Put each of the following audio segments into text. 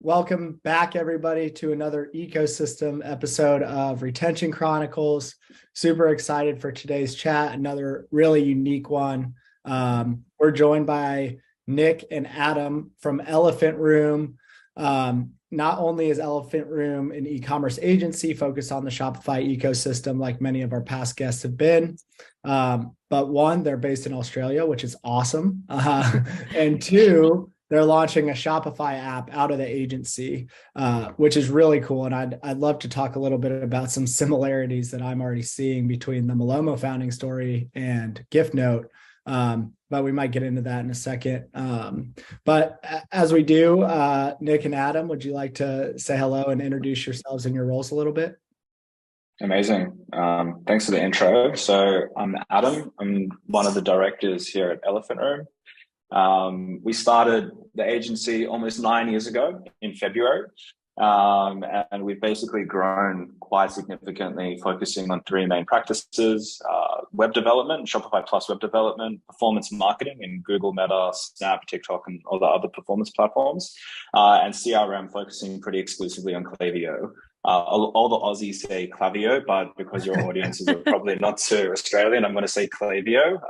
Welcome back, everybody, to another ecosystem episode of Retention Chronicles. Super excited for today's chat, another really unique one. We're joined by Nick and Adam from Elephant Room. Not only is Elephant Room an e-commerce agency focused on the Shopify ecosystem, like many of our past guests have been, but one, they're based in Australia, which is awesome. And two, they're launching a Shopify app out of the agency, which is really cool. And I'd love to talk a little bit about some similarities that I'm already seeing between the Malomo founding story and Giftnote. But we might get into that in a second. But as we do, Nick and Adam, would you like to say hello and introduce yourselves and your roles a little bit? Amazing. Thanks for the intro. So I'm Adam. I'm one of the directors here at Elephant Room. We started the agency almost 9 years ago in February. And we've basically grown quite significantly, focusing on three main practices: web development, Shopify Plus web development, performance marketing in Google, Meta, Snap, TikTok, and all the other performance platforms, and CRM, focusing pretty exclusively on Klaviyo. All the Aussies say Klaviyo, but because your audiences are probably not too Australian, I'm going to say Klaviyo,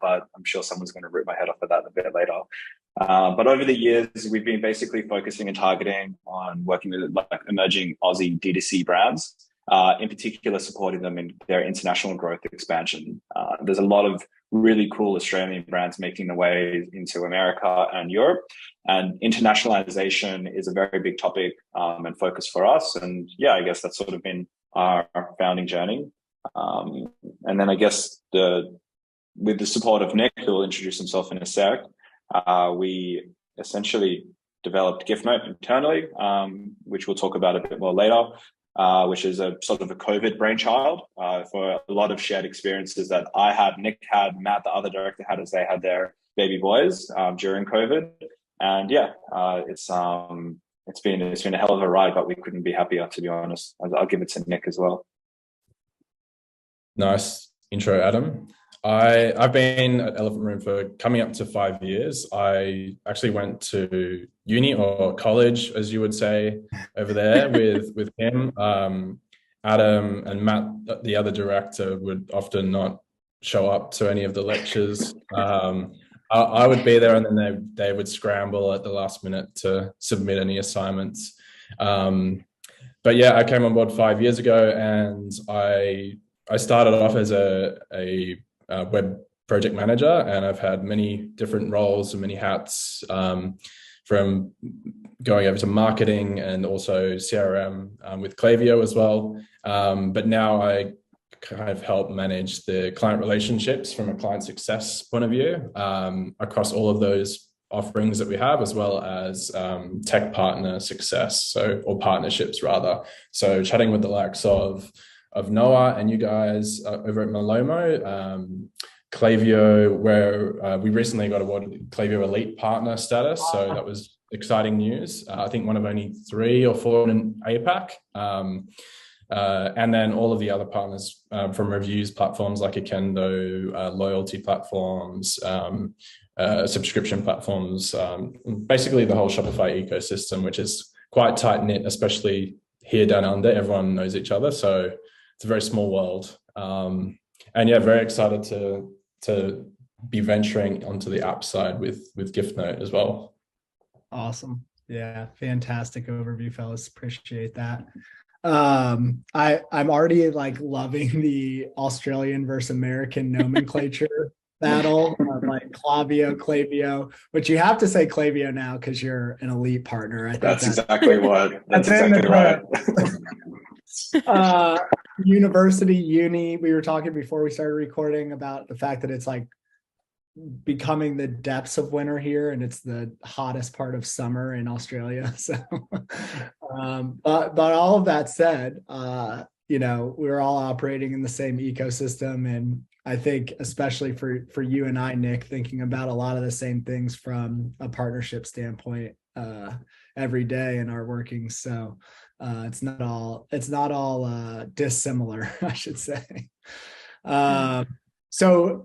but I'm sure someone's going to rip my head off of that a bit later. But over the years, we've been basically focusing and targeting on working with like emerging Aussie D2C brands, in particular supporting them in their international growth expansion. There's a lot of really cool Australian brands making their way into America and Europe, and internationalization is a very big topic and focus for us. And yeah, I guess that's sort of been our founding journey. And then I guess with the support of Nick, who will introduce himself in a sec, we essentially developed Giftnote internally, which we'll talk about a bit more later, which is a sort of a COVID brainchild for a lot of shared experiences that I had, Nick had, Matt, the other director, had as they had their baby boys during COVID. And yeah, it's been a hell of a ride, but we couldn't be happier, to be honest. I'll give it to Nick as well. Nice intro, Adam. I've been at Elephant Room for coming up to 5 years. I actually went to uni or college, as you would say, over there with him. Adam and Matt, the other director, would often not show up to any of the lectures. I would be there, and then they would scramble at the last minute to submit any assignments. But yeah, I came on board 5 years ago, and I started off as a web project manager, and I've had many different roles and many hats, from going over to marketing and also CRM with Klaviyo as well. But now I kind of help manage the client relationships from a client success point of view, across all of those offerings that we have, as well as tech partner success, or partnerships rather. So chatting with the likes of Noah and you guys over at Malomo, Klaviyo, where we recently got awarded Klaviyo Elite Partner status. So that was exciting news. I think one of only 3 or 4 in APAC. And then all of the other partners from reviews platforms like Akendo, loyalty platforms, subscription platforms, basically the whole Shopify ecosystem, which is quite tight-knit, especially here down under. Everyone knows each other. So it's a very small world. And yeah, very excited to be venturing onto the app side with Giftnote as well. Awesome. Yeah, fantastic overview, fellas. Appreciate that. I'm already like loving the Australian versus American nomenclature battle of like Klaviyo, but you have to say Klaviyo now because you're an elite partner. I think that's exactly right. Uni. We were talking before we started recording about the fact that it's like becoming the depths of winter here, and it's the hottest part of summer in Australia. So, but all of that said, we're all operating in the same ecosystem, and I think especially for you and I, Nick, thinking about a lot of the same things from a partnership standpoint every day in our working. So it's not all dissimilar, I should say. So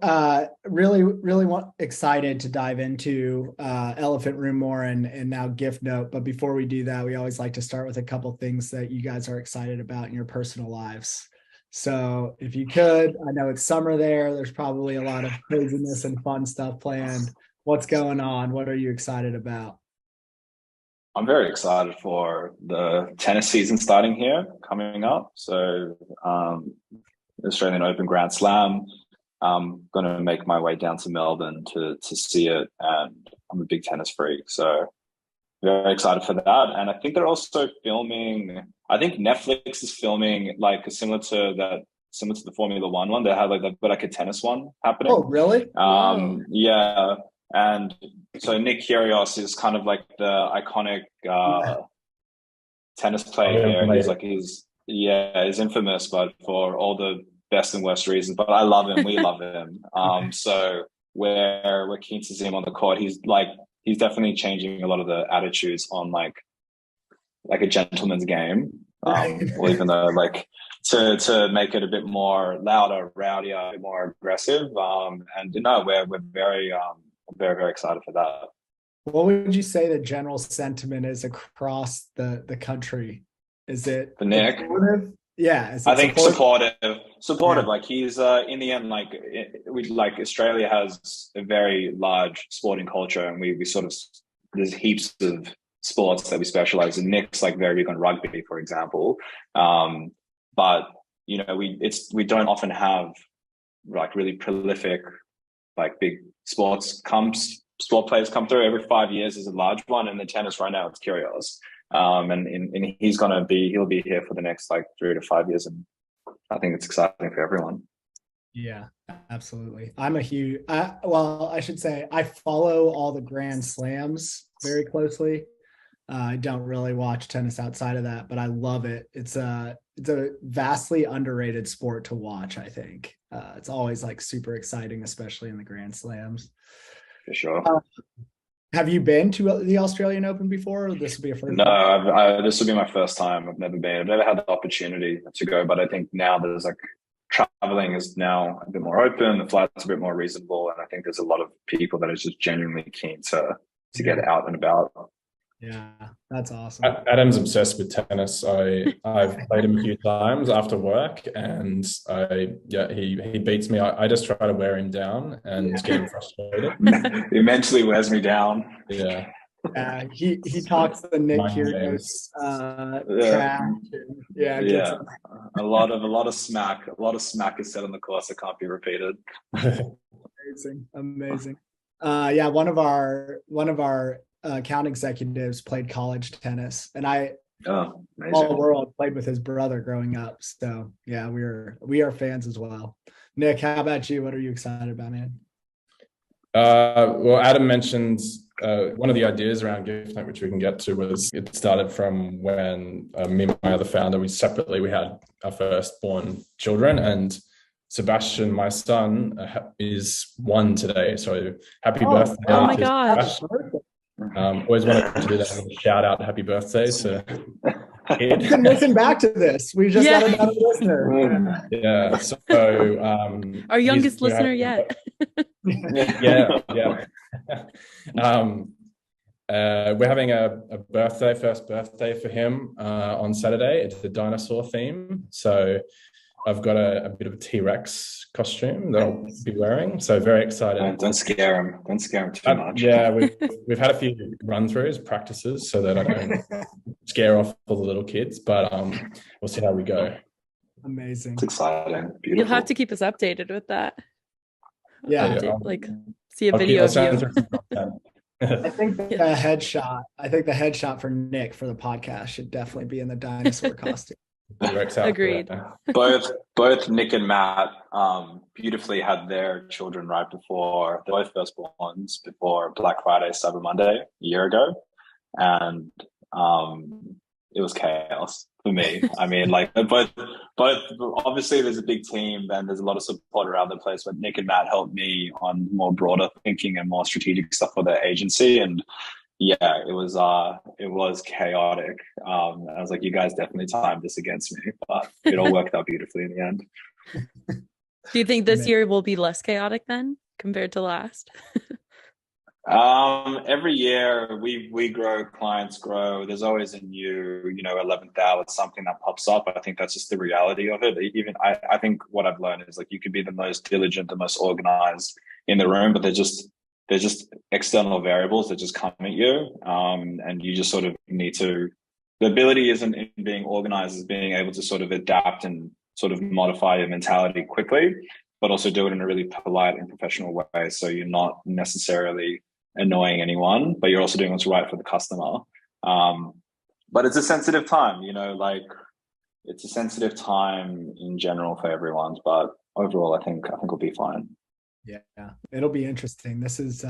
excited to dive into Elephant Room more and now Giftnote. But before we do that, we always like to start with a couple things that you guys are excited about in your personal lives. So if you could, I know it's summer there. There's probably a lot of craziness and fun stuff planned. What's going on? What are you excited about? I'm very excited for the tennis season starting here, coming up. So, Australian Open Grand Slam. I'm going to make my way down to Melbourne to see it. And I'm a big tennis freak. So, very excited for that. And I think they're also filming, I think Netflix is filming like similar to the Formula One one. They've got like a tennis one happening. Oh, really? Yeah. And so Nick Kyrgios is kind of like the iconic tennis player here. He's infamous, but for all the best and worst reasons. But I love him. We love him. So we're keen to see him on the court. He's definitely changing a lot of the attitudes on like a gentleman's game. Or even though to make it a bit more louder, rowdier, a bit more aggressive. We're very, very excited for that. What would you say the general sentiment is across the country? Is it for Nick? Supportive? Yeah, I think supportive. Yeah. Like he's in the end, Australia has a very large sporting culture, and we sort of there's heaps of sports that we specialize in. Nick's like very big on rugby, for example, but we don't often have like really prolific like big sport players come through. Every 5 years is a large one, and the tennis right now it's Kyrgios. And he'll be here for the next like 3 to 5 years, and I think it's exciting for everyone. Yeah, absolutely. I should say I follow all the Grand Slams very closely. I don't really watch tennis outside of that, but I love it. It's a vastly underrated sport to watch, I think. It's always like super exciting, especially in the Grand Slams. For sure. Have you been to the Australian Open before, or this will be your first? No, this will be my first time. I've never been. I've never had the opportunity to go, but I think now there's like traveling is now a bit more open. The flight's a bit more reasonable, and I think there's a lot of people that are just genuinely keen to get out and about. Yeah, that's awesome. Adam's obsessed with tennis. I've played him a few times after work, and he beats me. I just try to wear him down and get him frustrated. He mentally wears me down. Yeah. He talks the Nick Kyrgios trash. A lot of smack. A lot of smack is said on the course that can't be repeated. Amazing. One of our account executives played college tennis, and all the world played with his brother growing up. So yeah, we are fans as well. Nick, how about you? What are you excited about, man? Well, Adam mentioned one of the ideas around Giftnote, which we can get to, was it started from when me and my other founder, we had our firstborn children, and Sebastian, my son, is 1 today. So happy birthday! Oh my gosh! Always wanted to do that. Shout out, happy birthday to kid. You can listen back to this. We just got another listener. Yeah. So our youngest listener yet. Yeah. We're having a first birthday for him on Saturday. It's the dinosaur theme. So I've got a bit of a T-Rex costume that I'll be wearing. So very excited. Don't scare him. Don't scare him too much. Yeah, we've had a few run-throughs, practices, so that I don't scare off all the little kids. But we'll see how we go. Amazing. It's exciting. Beautiful. You'll have to keep us updated with that. Yeah. See a video of you. I think the headshot for Nick for the podcast should definitely be in the dinosaur costume. Agreed. Both Nick and Matt beautifully had their children right before both firstborns before Black Friday, Cyber Monday a year ago, and it was chaos for me. I mean, both obviously there's a big team and there's a lot of support around the place, but Nick and Matt helped me on more broader thinking and more strategic stuff for the agency, and yeah, it was chaotic. I was like, you guys definitely timed this against me, but it all worked out beautifully in the end. Do you think this year will be less chaotic then compared to last? Every year we grow, clients grow. There's always a new, 11th hour, something that pops up. I think that's just the reality of it. Even I think what I've learned is like you could be the most diligent, the most organized in the room, but they're just external variables that just come at you. And you just sort of need to, the ability isn't in being organized, is being able to sort of adapt and sort of modify your mentality quickly, but also do it in a really polite and professional way. So you're not necessarily annoying anyone, but you're also doing what's right for the customer. But it's a sensitive time, it's a sensitive time in general for everyone, but overall, I think we'll be fine. Yeah, it'll be interesting. This is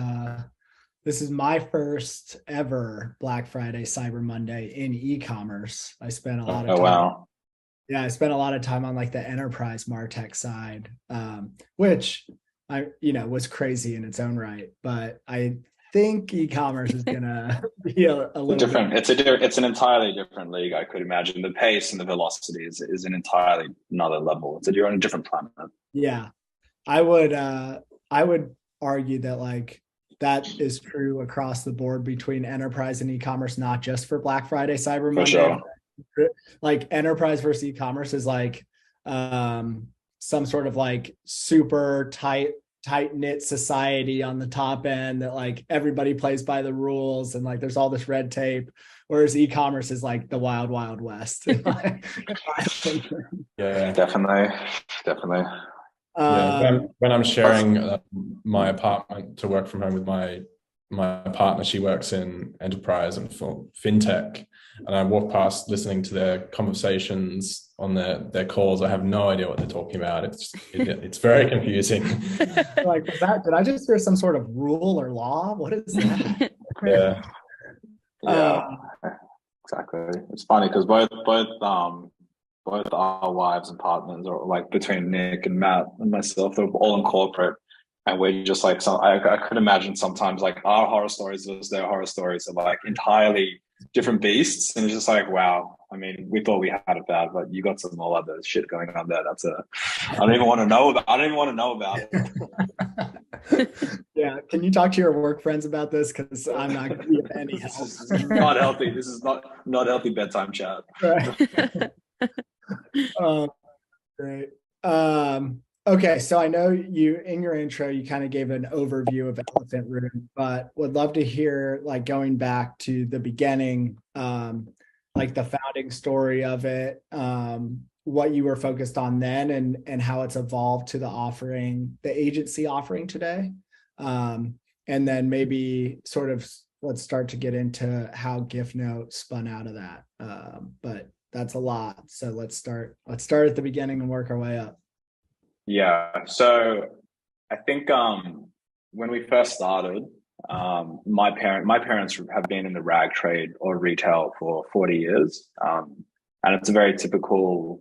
my first ever Black Friday, Cyber Monday in e-commerce. I spent a lot of time. Oh, wow. Yeah, I spent a lot of time on like the enterprise MarTech side, which was crazy in its own right. But I think e-commerce is gonna be a little different. It's an entirely different league. I could imagine the pace and the velocity is an entirely another level. You're on a different planet. Yeah, I would argue that like that is true across the board between enterprise and e-commerce, not just for Black Friday, Cyber Monday. For sure. Like enterprise versus e-commerce is like some sort of like super tight-knit society on the top end that like everybody plays by the rules and like there's all this red tape, whereas e-commerce is like the wild, wild west. Yeah, definitely. When I'm sharing my apartment to work from home with my partner, she works in enterprise and for fintech, and I walk past listening to their conversations on their calls. I have no idea what they're talking about. It's very confusing. Like, did I just hear some sort of rule or law? What is that? Yeah, exactly. It's funny because both our wives and partners, or like between Nick and Matt and myself, they're all in corporate, and we're just like, I could imagine sometimes like our horror stories versus their horror stories are like entirely different beasts, and it's just like, wow. I mean, we thought we had it bad, but you got some more other shit going on there. I don't even want to know about it. Yeah, can you talk to your work friends about this? Because I'm not going to be of any help. This is not healthy. This is not healthy bedtime chat. Right. Great. Okay, so I know you in your intro you kind of gave an overview of Elephant Room, but would love to hear like going back to the beginning, like the founding story of it, what you were focused on then, and how it's evolved to the agency offering today, and then maybe sort of let's start to get into how Giftnote spun out of that. But that's a lot, so let's start at the beginning and work our way up. Yeah, so I think when we first started, my parents have been in the rag trade or retail for 40 years, and it's a very typical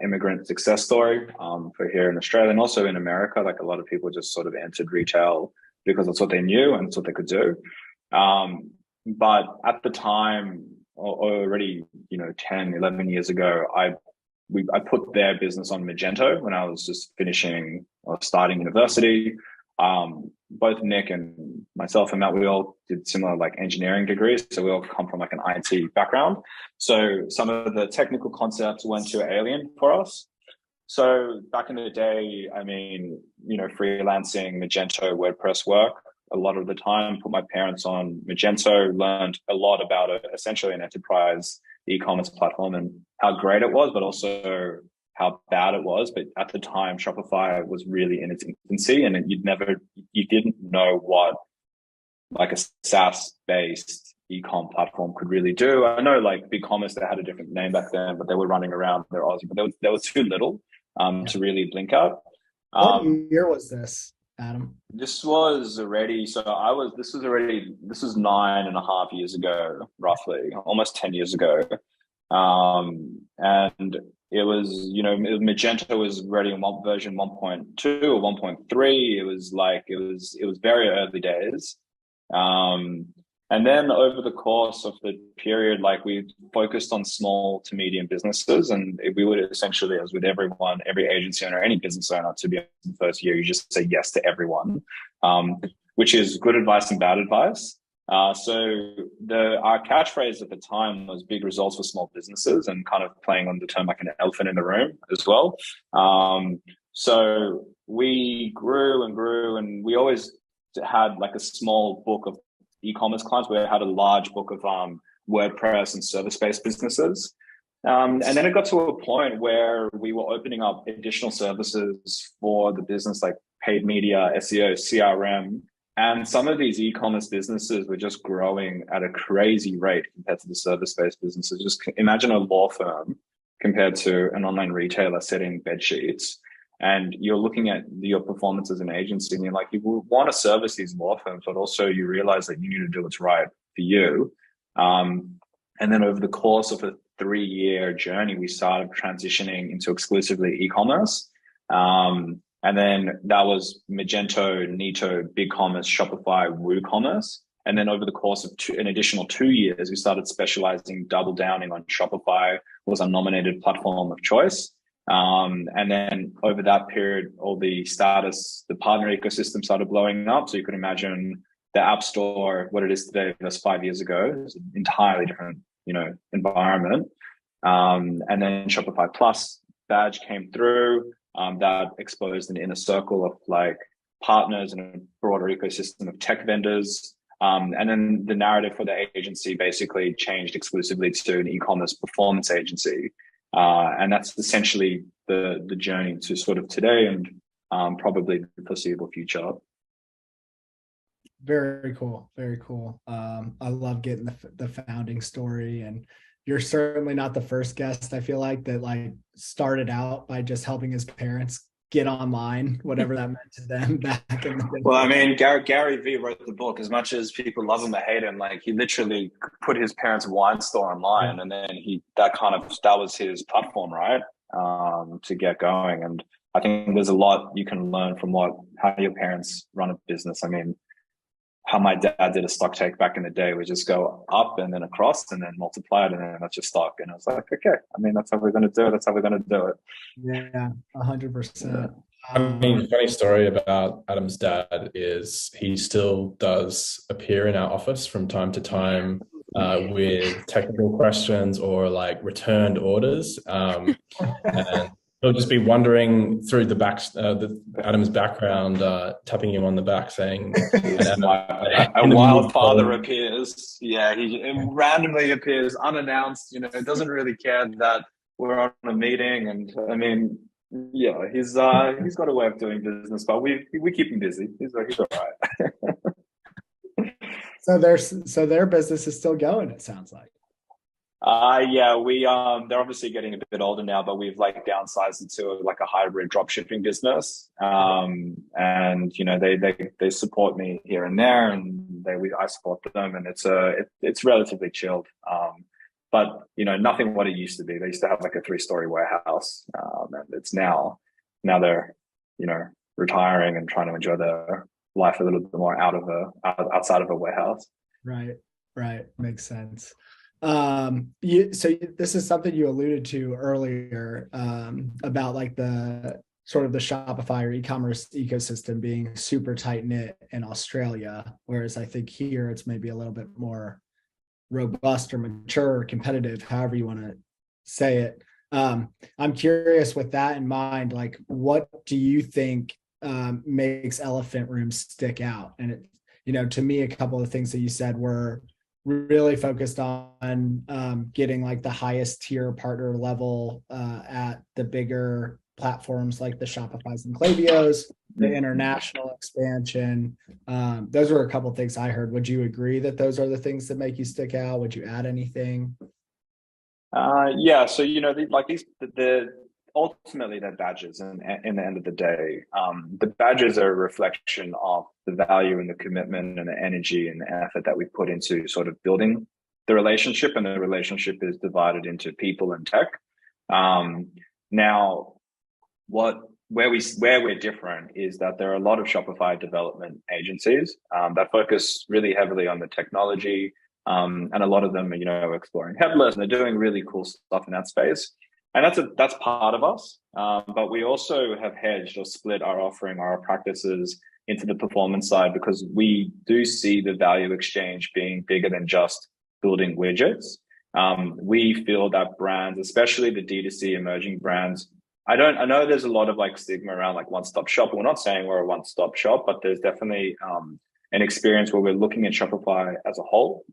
immigrant success story for here in Australia and also in America. Like a lot of people just sort of entered retail because that's what they knew and it's what they could do. But at the time, already 10, 11 years ago, I put their business on Magento when I was just finishing or starting university. Both Nick and myself and Matt, we all did similar like engineering degrees. So we all come from like an IT background. So some of the technical concepts weren't too alien for us. So back in the day, I mean, freelancing, Magento, WordPress work, a lot of the time, put my parents on Magento, learned a lot about it, essentially an enterprise e-commerce platform and how great it was, but also how bad it was. But at the time, Shopify was really in its infancy, and you didn't know what like a SaaS-based e-com platform could really do. I know like BigCommerce, they had a different name back then, but they were running around, they're Aussie, but they were too little to really blink out. What year was this, Adam? This was 9.5 years ago, roughly, almost 10 years ago. And it was, Magento was ready in version 1.2 or 1.3. It was very early days. And And then over the course of the period, like we focused on small to medium businesses, and we would essentially, as with everyone, every agency owner, any business owner, to be honest, in the first year, you just say yes to everyone, which is good advice and bad advice. So our catchphrase at the time was big results for small businesses, and kind of playing on the term like an elephant in the room as well. So we grew and grew, and we always had like a small book of e-commerce clients. We had a large book of WordPress and service-based businesses. And then it got to a point where we were opening up additional services for the business, like paid media, SEO, CRM. And some of these e-commerce businesses were just growing at a crazy rate compared to the service-based businesses. Just imagine a law firm compared to an online retailer selling bed sheets. And you're looking at your performance as an agency, and you're like, you want to service these law firms, but also you realize that you need to do what's right for you. And then over the course of a 3-year journey, we started transitioning into exclusively e-commerce. And then that was Magento, Neato, BigCommerce, Shopify, WooCommerce. And then over the course of an additional 2 years, we started specializing, double downing on Shopify, was our nominated platform of choice. And then over that period, all the partner ecosystem started blowing up. So you could imagine the App Store, what it is today versus 5 years ago, is an entirely different, environment. And then Shopify Plus badge came through, that exposed an inner circle of like partners and a broader ecosystem of tech vendors. And then the narrative for the agency basically changed exclusively to an e-commerce performance agency. And that's essentially the journey to sort of today and probably the foreseeable future. Very cool. Very cool. I love getting the founding story, and you're certainly not the first guest, I feel like, that like started out by just helping his parents get online, whatever that meant to them back in the day. Well, I mean, Gary Vee wrote the book. As much as people love him or hate him, like he literally put his parents' wine store online, and then that was his platform, right? To get going. And I think there's a lot you can learn from how your parents run a business. I mean, how my dad did a stock take back in the day, we just go up and then across and then multiply it, and then that's your stock. And I was like, okay, I mean, that's how we're going to do it. That's how we're going to do it. Yeah, 100%. I mean, the funny story about Adam's dad is he still does appear in our office from time to time with technical questions or like returned orders. And he'll just be wandering through Adam's background, tapping him on the back saying, a wild father appears. Yeah, he randomly appears unannounced, doesn't really care that we're on a meeting. And I mean, yeah, he's got a way of doing business, but we keep him busy. He's all right. So their business is still going, it sounds like. Yeah, they're obviously getting a bit older now, but we've like downsized into like a hybrid drop shipping business. And they support me here and there, and I support them, and it's relatively chilled. But nothing what it used to be. They used to have like a 3-story warehouse, and it's now they're retiring and trying to enjoy their life a little bit more outside of a warehouse. Right, makes sense. So this is something you alluded to earlier, about like the sort of the Shopify or e-commerce ecosystem being super tight knit in Australia, whereas I think here it's maybe a little bit more robust or mature or competitive, however you want to say it. I'm curious, with that in mind, like what do you think makes Elephant Room stick out? And to me, a couple of things that you said were really focused on getting like the highest tier partner level at the bigger platforms like the Shopify's and Klaviyo's, the international expansion. Those were a couple of things I heard. Would you agree that those are the things that make you stick out? Would you add anything? Yeah. So, ultimately they're badges, and in the end of the day, the badges are a reflection of the value and the commitment and the energy and the effort that we put into sort of building the relationship, and the relationship is divided into people and tech. Now, what where we're different is that there are a lot of Shopify development agencies that focus really heavily on the technology, and a lot of them are, exploring headless, and they're doing really cool stuff in that space. And that's part of us. But we also have hedged or split our offering, our practices into the performance side, because we do see the value exchange being bigger than just building widgets. We feel that brands, especially the D2C emerging brands, I know there's a lot of like stigma around like one-stop shop. We're not saying we're a one-stop shop, but there's definitely an experience where we're looking at Shopify as a whole.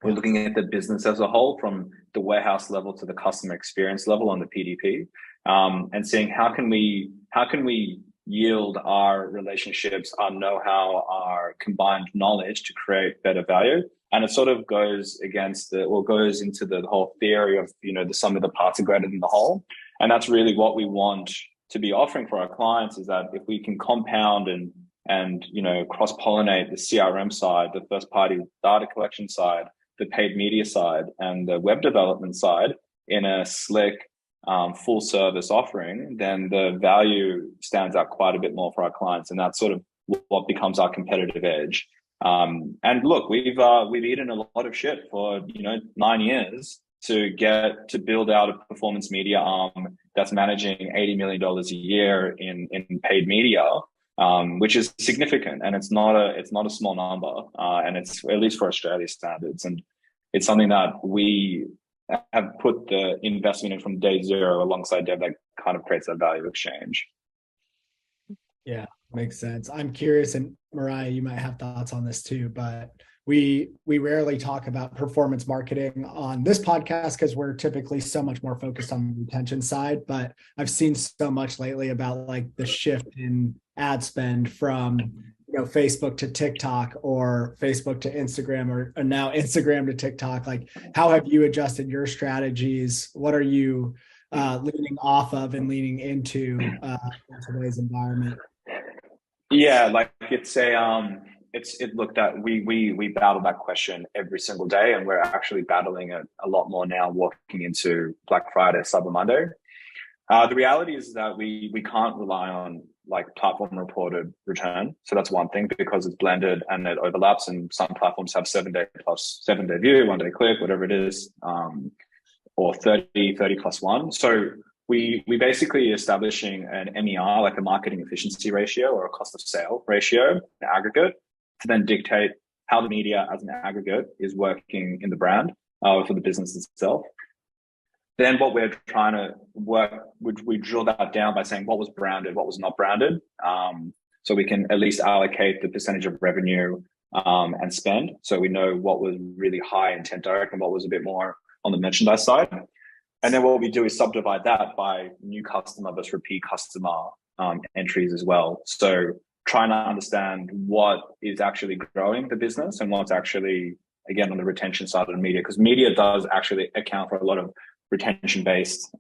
We're looking at the business as a whole, from the warehouse level to the customer experience level on the PDP, and seeing how can we yield our relationships, our know-how, our combined knowledge to create better value. And it sort of goes goes into the whole theory of, the sum of the parts are greater than the whole. And that's really what we want to be offering for our clients, is that if we can compound and cross-pollinate the CRM side, the first-party data collection side, the paid media side, and the web development side in a slick, full service offering, then the value stands out quite a bit more for our clients. And that's sort of what becomes our competitive edge. And look, we've eaten a lot of shit for 9 years to build out a performance media arm that's managing $80 million a year in paid media, which is significant, and it's not a small number, and it's, at least for Australia standards, and it's something that we have put the investment in from day zero alongside Dev that kind of creates that value exchange. Yeah, makes sense. I'm curious, and Mariah, you might have thoughts on this too, but we rarely talk about performance marketing on this podcast because we're typically so much more focused on the retention side. But I've seen so much lately about like the shift in ad spend from Facebook to TikTok, or Facebook to Instagram, or now Instagram to TikTok. Like, how have you adjusted your strategies? What are you leaning off of and leaning into in today's environment? Yeah, like we battle that question every single day, and we're actually battling it a lot more now walking into Black Friday, Cyber Monday. The reality is that we can't rely on like platform reported return. So that's one thing, because it's blended and it overlaps, and some platforms have 7 day view, 1 day click, whatever it is, or 30 plus 1. So we basically establishing an MER, like a marketing efficiency ratio or a cost of sale ratio, an aggregate, to then dictate how the media as an aggregate is working in the brand, for the business itself. Then what we're trying to work, we drill that down by saying what was branded, what was not branded, so we can at least allocate the percentage of revenue and spend, so we know what was really high intent direct and what was a bit more on the merchandise side. And then what we do is subdivide that by new customer versus repeat customer entries as well. So trying to understand what is actually growing the business and what's actually, again, on the retention side of the media, because media does actually account for a lot of retention-based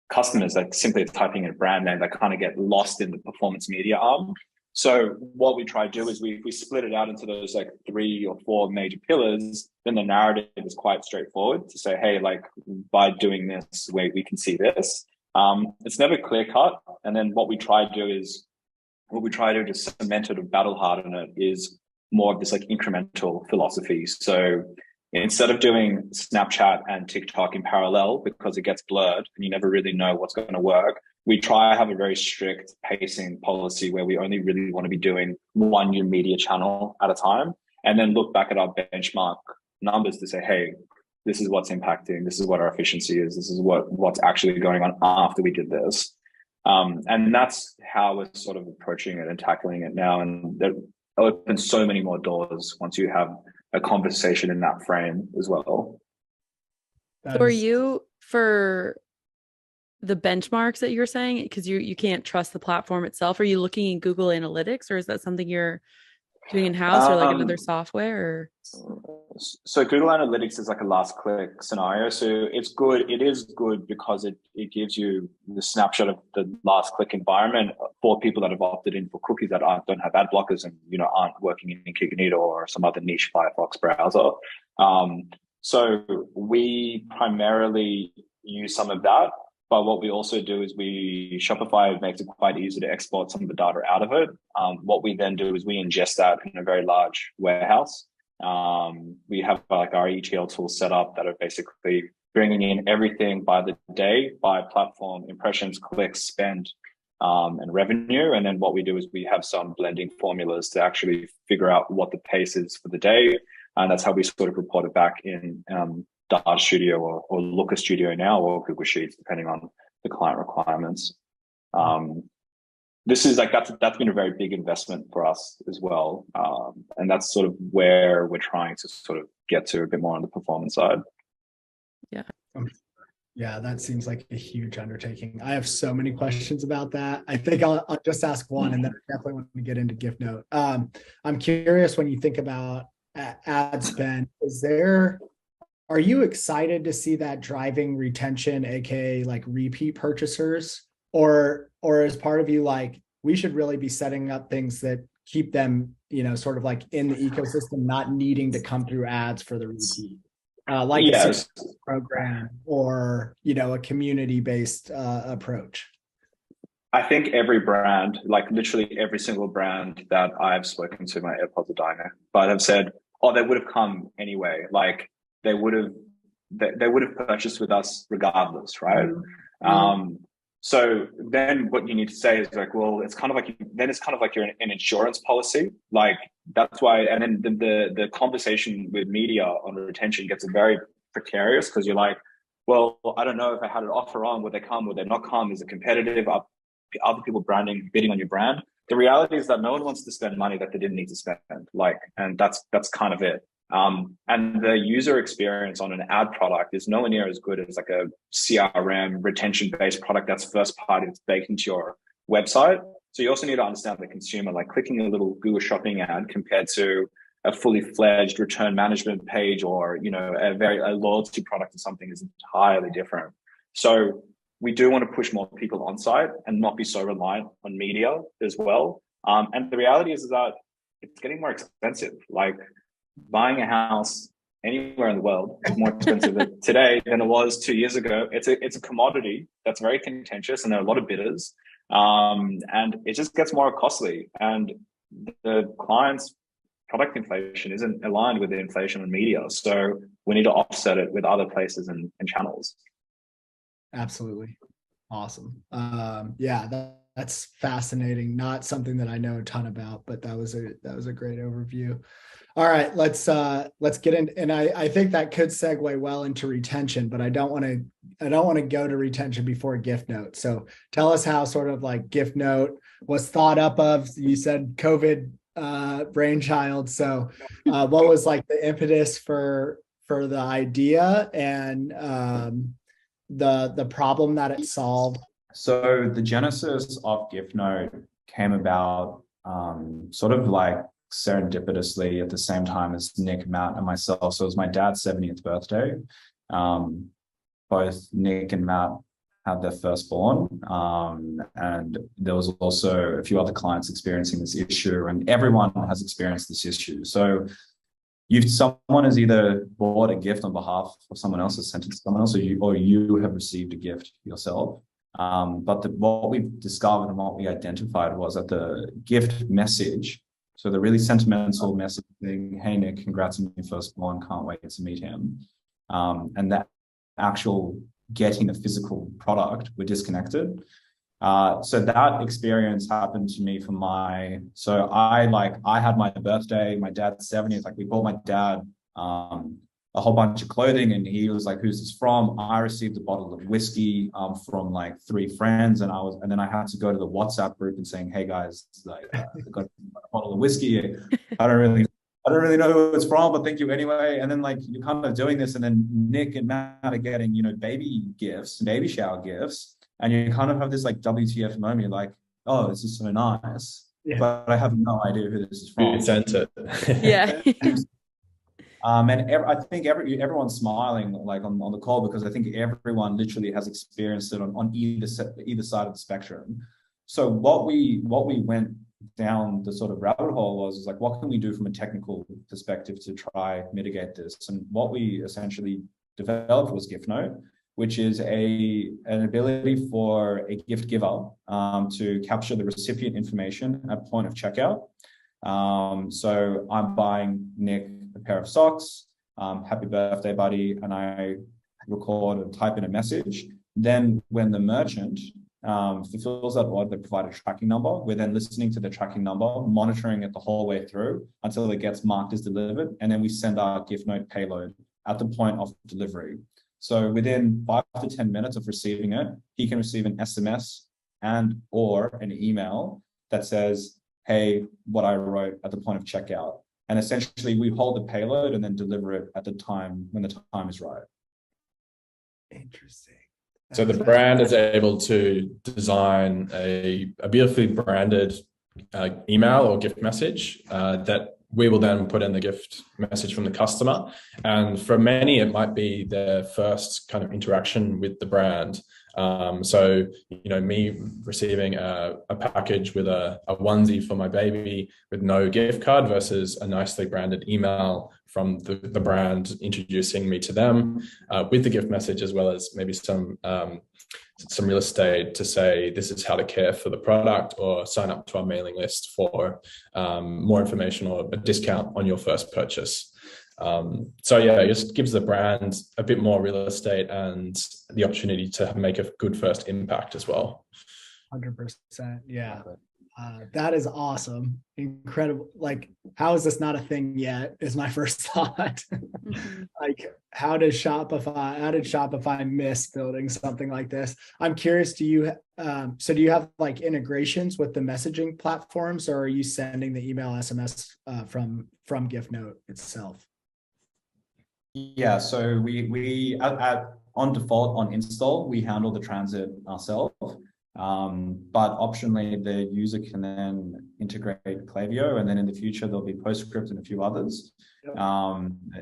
customers that simply typing in a brand name that kind of get lost in the performance media arm. So what we try to do is we split it out into those like 3 or 4 major pillars. Then the narrative is quite straightforward to say, hey, like by doing this, we can see this. It's never clear cut. And then what we try to do to cement it or battle harden it is more of this like incremental philosophy. So instead of doing Snapchat and TikTok in parallel because it gets blurred and you never really know what's going to work, we try to have a very strict pacing policy where we only really want to be doing one new media channel at a time, and then look back at our benchmark numbers to say, hey, this is what's impacting, this is what our efficiency is, this is what's actually going on after we did this. And that's how we're sort of approaching it and tackling it now. And that opens so many more doors once you have a conversation in that frame as well. So are you, for the benchmarks that you're saying, because you can't trust the platform itself, are you looking in Google Analytics, or is that something you're doing in-house, or like another software? Or? So Google Analytics is like a last click scenario. So it's good. It is good because it gives you the snapshot of the last click environment for people that have opted in for cookies that don't have ad blockers and aren't working in incognito or some other niche Firefox browser. So we primarily use some of that. But what we also do is Shopify makes it quite easy to export some of the data out of it. What we then do is we ingest that in a very large warehouse. We have like our ETL tools set up that are basically bringing in everything by the day, by platform, impressions, clicks, spend, and revenue. And then what we do is we have some blending formulas to actually figure out what the pace is for the day. And that's how we sort of report it back in Data Studio or Looker Studio now, or Google Sheets, depending on the client requirements. This is like, that's been a very big investment for us as well. And that's sort of where we're trying to sort of get to a bit more on the performance side. Yeah. Yeah, that seems like a huge undertaking. I have so many questions about that. I think I'll just ask one, and then I definitely want to get into Giftnote. I'm curious, when you think about ad spend, are you excited to see that driving retention, aka like repeat purchasers, or is part of you like, we should really be setting up things that keep them, sort of like in the ecosystem, not needing to come through ads for the repeat? Like yes. a program or a community-based approach. I think every brand, like literally every single brand that I've spoken to, my AirPods are dying, but have said, oh, they would have come anyway. Like they would have purchased with us regardless, right? Mm-hmm. So then what you need to say is like, well, it's kind of like you're an insurance policy. Like that's why, and then the conversation with media on retention gets very precarious, because you're like, well, I don't know if I had an offer on, would they come, would they not come? Is it competitive? Are other people bidding on your brand? The reality is that no one wants to spend money that they didn't need to spend. And that's kind of it. And the user experience on an ad product is nowhere near as good as like a CRM retention-based product that's first party, that's baked into your website. So you also need to understand the consumer, like clicking a little Google shopping ad compared to a fully fledged return management page, or, a loyalty product or something is entirely different. So we do want to push more people on site and not be so reliant on media as well. And the reality is that it's getting more expensive. Like, buying a house anywhere in the world is more expensive today than it was 2 years ago. It's a commodity that's very contentious, and there are a lot of bidders, and it just gets more costly. And the client's product inflation isn't aligned with the inflation in media, so we need to offset it with other places and channels. Absolutely, awesome. That's fascinating. Not something that I know a ton about, but that was a great overview. All right, let's get in, and I think that could segue well into retention, but I don't want to go to retention before Giftnote. So tell us how sort of like Giftnote was thought up of. You said COVID brainchild. So what was like the impetus for the idea and the problem that it solved? So the genesis of Giftnote came about sort of like serendipitously at the same time as Nick, Matt, and myself. So it was my dad's 70th birthday. Both Nick and Matt had their firstborn, and there was also a few other clients experiencing this issue, and everyone has experienced this issue. So someone has either bought a gift on behalf of someone else, has sent it to someone else, or you have received a gift yourself. But what we discovered and what we identified was that the gift message, so the really sentimental message saying, hey, Nick, congrats on your firstborn, can't wait to meet him, and that actual getting a physical product were disconnected. So that experience happened to me so I had my birthday, my dad's 70th, like we bought my dad a whole bunch of clothing, and he was like, who's this from? I received a bottle of whiskey from like 3 friends, and then I had to go to the WhatsApp group and saying, hey guys, like I got a bottle of whiskey. I don't really know who it's from, but thank you anyway. And then like you're kind of doing this, and then Nick and Matt are getting, baby gifts, baby shower gifts, and you kind of have this like WTF moment. You're like, oh, this is so nice, but I have no idea who this is from. Who sent it? Yeah. And I think everyone's smiling like on the call, because I think everyone literally has experienced it on either side of the spectrum. So what we went down the sort of rabbit hole was like, what can we do from a technical perspective to try mitigate this? And what we essentially developed was Giftnote. which is an ability for a gift giver to capture the recipient information at point of checkout. So I'm buying Nick a pair of socks, happy birthday, buddy, and I record and type in a message. Then when the merchant fulfills that order, they provide a tracking number. We're then listening to the tracking number, monitoring it the whole way through until it gets marked as delivered. And then we send our gift note payload at the point of delivery. So within 5 to 10 minutes of receiving it, he can receive an SMS and or an email that says, hey, what I wrote at the point of checkout. And essentially we hold the payload and then deliver it at the time when the time is right. Interesting. So the brand is able to design a beautifully branded email or gift message that we will then put in the gift message from the customer. And for many, it might be their first kind of interaction with the brand. So, me receiving a package with a onesie for my baby with no gift card versus a nicely branded email from the brand introducing me to them with the gift message, as well as maybe some real estate to say this is how to care for the product, or sign up to our mailing list for more information or a discount on your first purchase. It just gives the brand a bit more real estate and the opportunity to make a good first impact as well. 100%. Yeah. That is awesome. Incredible. Like, how is this not a thing yet is my first thought. Like, how did Shopify miss building something like this? I'm curious, do you have like integrations with the messaging platforms, or are you sending the email SMS from Giftnote itself? Yeah, so we on default on install, we handle the transit ourselves. But optionally, the user can then integrate Klaviyo, and then in the future, there'll be PostScript and a few others,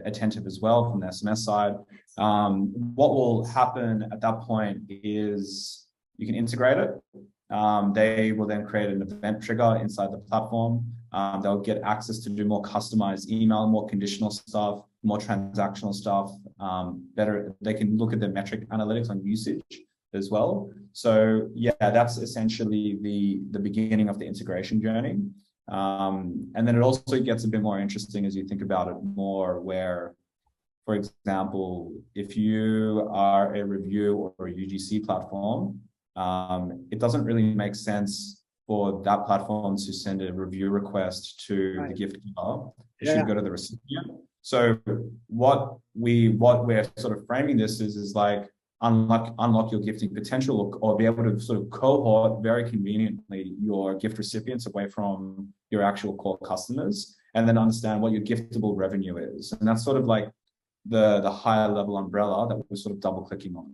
attentive as well from the SMS side. What will happen at that point is you can integrate it. They will then create an event trigger inside the platform. They'll get access to do more customized email, more conditional stuff, more transactional stuff. Better, they can look at the metric analytics on usage as well. So yeah, that's essentially the beginning of the integration journey. And then it also gets a bit more interesting as you think about it more, where, for example, if you are a review or a UGC platform, it doesn't really make sense for that platform to send a review request to the gift giver. It should go to the recipient. So what we're sort of framing this is like, unlock your gifting potential, or be able to sort of cohort very conveniently your gift recipients away from your actual core customers, and then understand what your giftable revenue is. And that's sort of like the higher level umbrella that we're sort of double clicking on.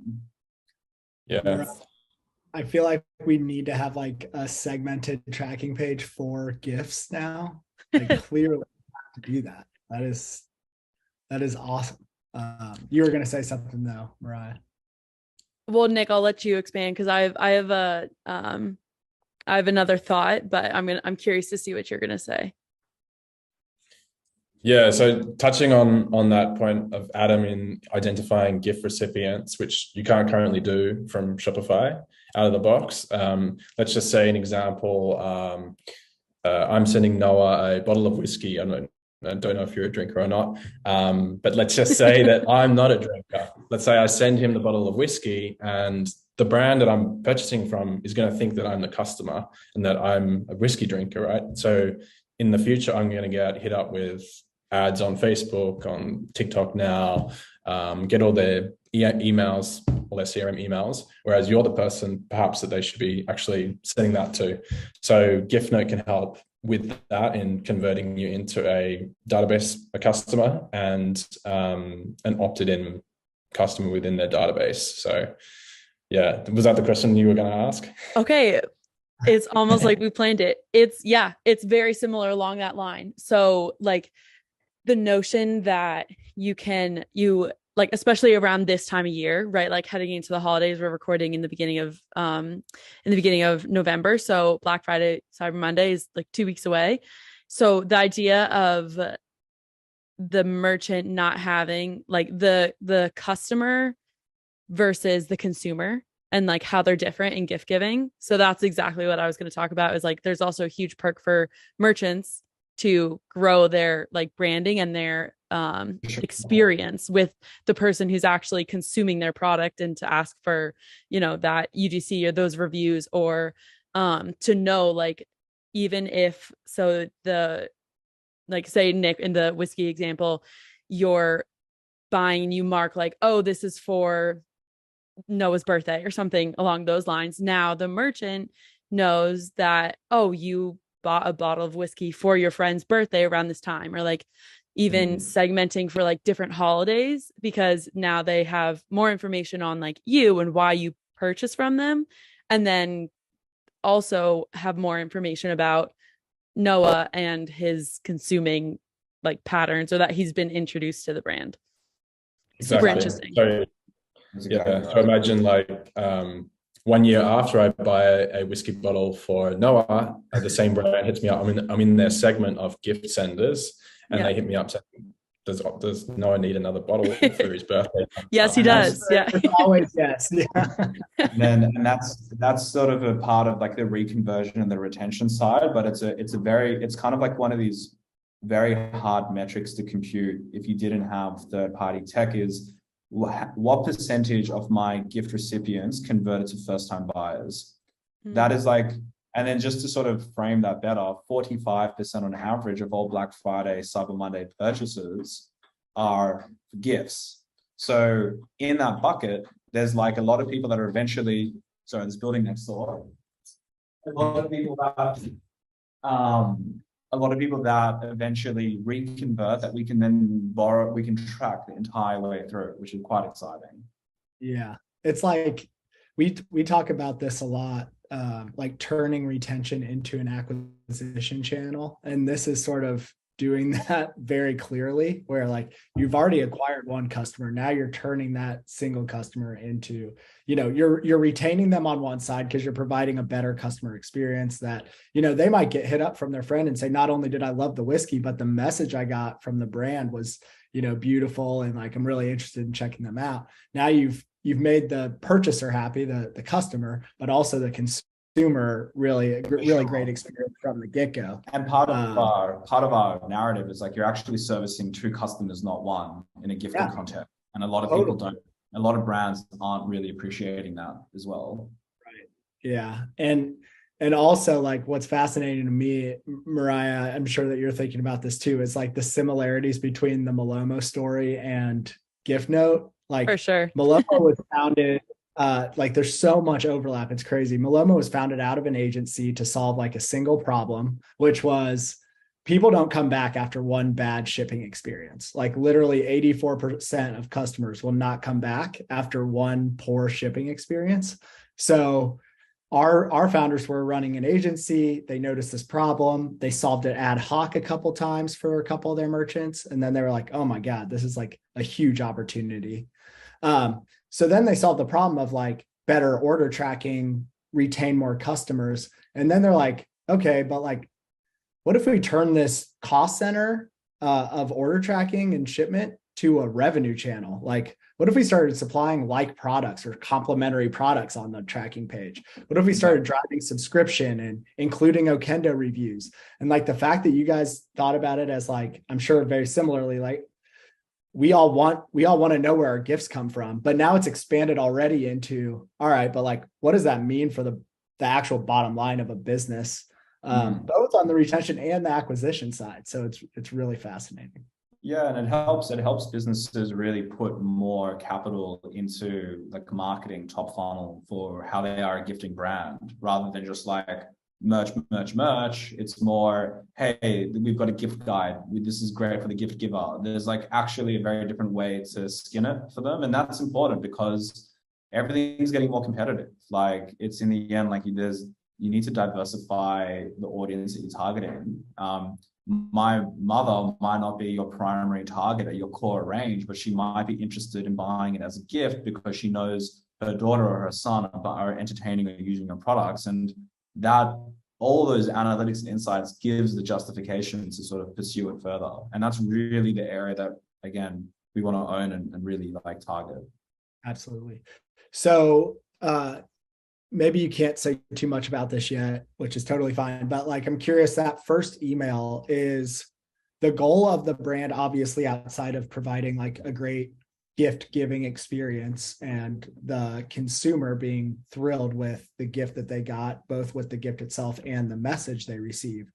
Yeah. I feel like we need to have like a segmented tracking page for gifts now. Like, clearly have to do that. That is awesome. You were going to say something though, Mariah. Well, Nick, I'll let you expand because I have another thought, but I'm curious to see what you're gonna say. Yeah, so touching on that point of Adam in identifying gift recipients, which you can't currently do from Shopify out of the box. Let's just say an example. I'm sending Noah a bottle of whiskey. I don't know if you're a drinker or not, but let's just say that I'm not a drinker. Let's say I send him the bottle of whiskey, and the brand that I'm purchasing from is going to think that I'm the customer and that I'm a whiskey drinker, right? So in the future, I'm going to get hit up with ads on Facebook, on TikTok now, get all their emails, all their CRM emails, whereas you're the person perhaps that they should be actually sending that to. So Giftnote can help with that in converting you into a database, a customer, and an opted-in customer within their database. So yeah, was that the question you were going to ask? Okay. It's almost like we planned it. It's very similar along that line. So like the notion that you like, especially around this time of year, right? Like heading into the holidays, we're recording in the beginning of November. So Black Friday, Cyber Monday is like 2 weeks away. So the idea of the merchant not having like the customer versus the consumer and like how they're different in gift giving. So that's exactly what I was going to talk about, is like there's also a huge perk for merchants to grow their like branding and their experience with the person who's actually consuming their product, and to ask for, you know, that UGC or those reviews, or to know, like, even if, so the, like, say Nick in the whiskey example, you're buying and you mark like, oh, this is for Noah's birthday or something along those lines. Now the merchant knows that, oh, you bought a bottle of whiskey for your friend's birthday around this time, or like even segmenting for like different holidays, because now they have more information on like you and why you purchase from them, and then also have more information about Noah and his consuming like patterns, or that he's been introduced to the brand. Super interesting. So imagine like 1 year after I buy a whiskey bottle for Noah, the same brand hits me up. I'm in their segment of gift senders, and they hit me up saying, does Noah need another bottle for his birthday? Yes, he does. It's always yes. Yeah. and that's sort of a part of like the reconversion and the retention side, but it's kind of like one of these very hard metrics to compute if you didn't have third-party tech, is what percentage of my gift recipients converted to first-time buyers. That is like, and then just to sort of frame that better, 45% on average of all Black Friday, Cyber Monday purchases are gifts. So in that bucket, there's like a lot of people that are eventually, sorry, this building next door, a lot of people that eventually reconvert, that we can then borrow, we can track the entire way through, which is quite exciting. Yeah. It's like, we talk about this a lot, like turning retention into an acquisition channel. And this is sort of doing that very clearly, where like you've already acquired one customer. Now you're turning that single customer into, you know, you're retaining them on one side because you're providing a better customer experience that, you know, they might get hit up from their friend and say, not only did I love the whiskey, but the message I got from the brand was, you know, beautiful. And like, I'm really interested in checking them out. Now you've made the purchaser happy, the customer, but also the consumer really great experience from the get-go. And part of our narrative is like, you're actually servicing two customers, not one, in a gifting context. And a lot of people don't. A lot of brands aren't really appreciating that as well. Right. Yeah. And also, like, what's fascinating to me, Mariah, I'm sure that you're thinking about this too, is like the similarities between the Malomo story and Giftnote. Like, for sure. Malomo was founded, like there's so much overlap. It's crazy. Malomo was founded out of an agency to solve like a single problem, which was people don't come back after one bad shipping experience. Like literally 84% of customers will not come back after one poor shipping experience. So our founders were running an agency. They noticed this problem. They solved it ad hoc a couple times for a couple of their merchants. And then they were like, oh my God, this is like a huge opportunity. So then they solved the problem of like better order tracking, retain more customers. And then they're like, okay, but like, what if we turn this cost center of order tracking and shipment to a revenue channel? Like, what if we started supplying like products or complementary products on the tracking page? What if we started driving subscription and including Okendo reviews? And like the fact that you guys thought about it as like, I'm sure very similarly, like we all want to know where our gifts come from, but now it's expanded already into, all right, but like, what does that mean for the actual bottom line of a business? Both on the retention and the acquisition side. So it's really fascinating. Yeah, and it helps businesses really put more capital into like marketing top funnel for how they are a gifting brand, rather than just like merch. It's more, hey, we've got a gift guide. This is great for the gift giver. There's like actually a very different way to skin it for them. And that's important because everything's getting more competitive. Like it's in the end, like you need to diversify the audience that you're targeting. My mother might not be your primary target at your core range, but she might be interested in buying it as a gift because she knows her daughter or her son are entertaining or using your products. And that all those analytics and insights gives the justification to sort of pursue it further. And that's really the area that, again, we want to own and really like target. Absolutely. So maybe you can't say too much about this yet, which is totally fine. But like, I'm curious, that first email is the goal of the brand, obviously outside of providing like a great gift giving experience and the consumer being thrilled with the gift that they got, both with the gift itself and the message they receive,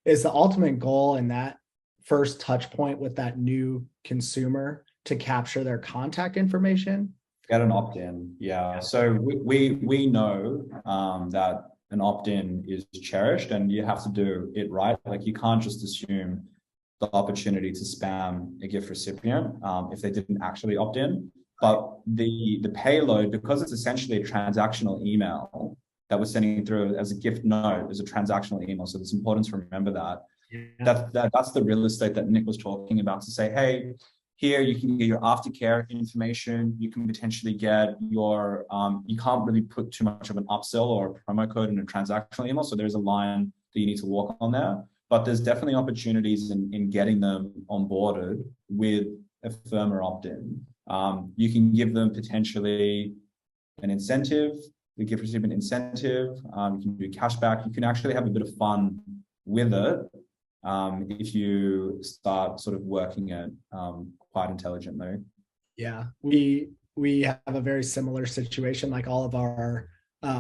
is the ultimate goal in that first touch point with that new consumer to capture their contact information. Get an opt-in, yeah. So we know that an opt-in is cherished, and you have to do it right. Like, you can't just assume the opportunity to spam a gift recipient if they didn't actually opt in. But the payload, because it's essentially a transactional email that we're sending through as a gift note, is a transactional email. So it's important to remember that. Yeah. That's the real estate that Nick was talking about, to say, hey, here you can get your aftercare information. You can potentially get your, you can't really put too much of an upsell or a promo code in a transactional email. So there's a line that you need to walk on there. But there's definitely opportunities in getting them onboarded with a firmer opt-in. You can give them potentially an incentive, the gift recipient incentive. You can do cashback. You can actually have a bit of fun with it if you start sort of working it quite intelligently. Yeah, we have a very similar situation. Like, all of our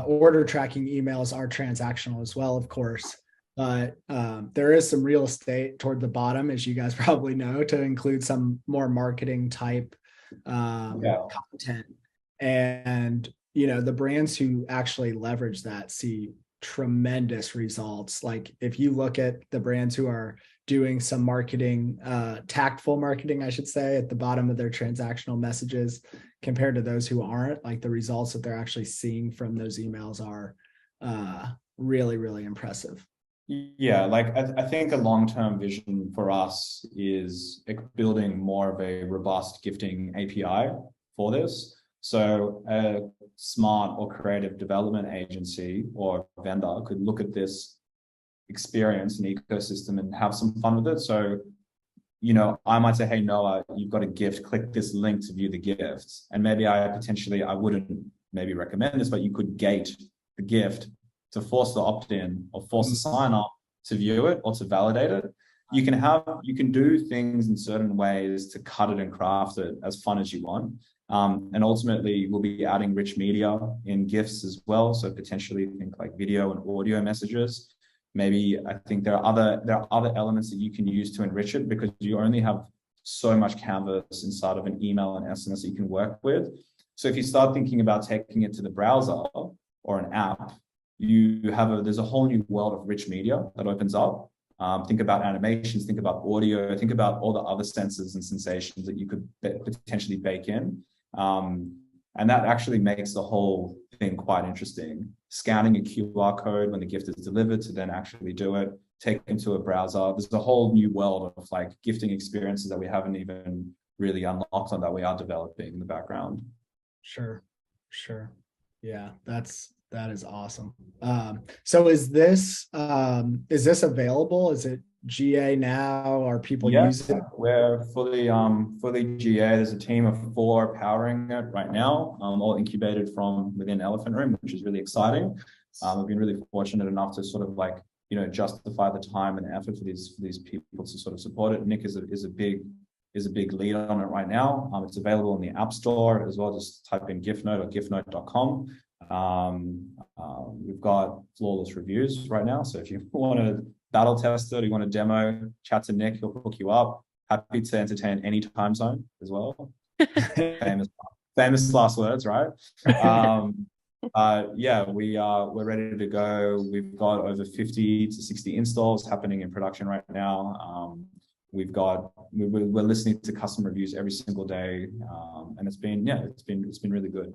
order tracking emails are transactional as well, of course. But there is some real estate toward the bottom, as you guys probably know, to include some more marketing type content. And, the brands who actually leverage that see tremendous results. Like, if you look at the brands who are doing some marketing, tactful marketing, I should say, at the bottom of their transactional messages, compared to those who aren't, like, the results that they're actually seeing from those emails are really, really impressive. Yeah, like I think a long-term vision for us is building more of a robust gifting API for this. So a smart or creative development agency or vendor could look at this experience and ecosystem and have some fun with it. So, I might say, hey, Noah, you've got a gift, click this link to view the gift. And maybe I wouldn't maybe recommend this, but you could gate the gift to force the opt-in or force the sign up to view it or to validate it. You can do things in certain ways to cut it and craft it as fun as you want. And ultimately we'll be adding rich media in gifts as well. So potentially think like video and audio messages. Maybe I think there are other elements that you can use to enrich it, because you only have so much canvas inside of an email and SMS that you can work with. So if you start thinking about taking it to the browser or an app, there's a whole new world of rich media that opens up. Think about animations, think about audio, think about all the other senses and sensations that you could potentially bake in. And that actually makes the whole thing quite interesting. Scanning a QR code when the gift is delivered to then actually do it, take it into a browser. There's a whole new world of like gifting experiences that we haven't even really unlocked on, that we are developing in the background. Sure. Yeah, that is awesome. So is this available? Is it GA now? Are people using it? We're fully GA. There's a team of 4 powering it right now, all incubated from within Elephant Room, which is really exciting. We've been really fortunate enough to sort of like, justify the time and effort for these people to sort of support it. Nick is a big lead on it right now. It's available in the App Store as well. Just type in Giftnote or giftnote.com. We've got flawless reviews right now. So if you want to battle test it, or you want to demo, chat to Nick, he'll hook you up. Happy to entertain any time zone as well. famous last words, right? We're ready to go. We've got over 50 to 60 installs happening in production right now. We're listening to customer reviews every single day, and it's been really good.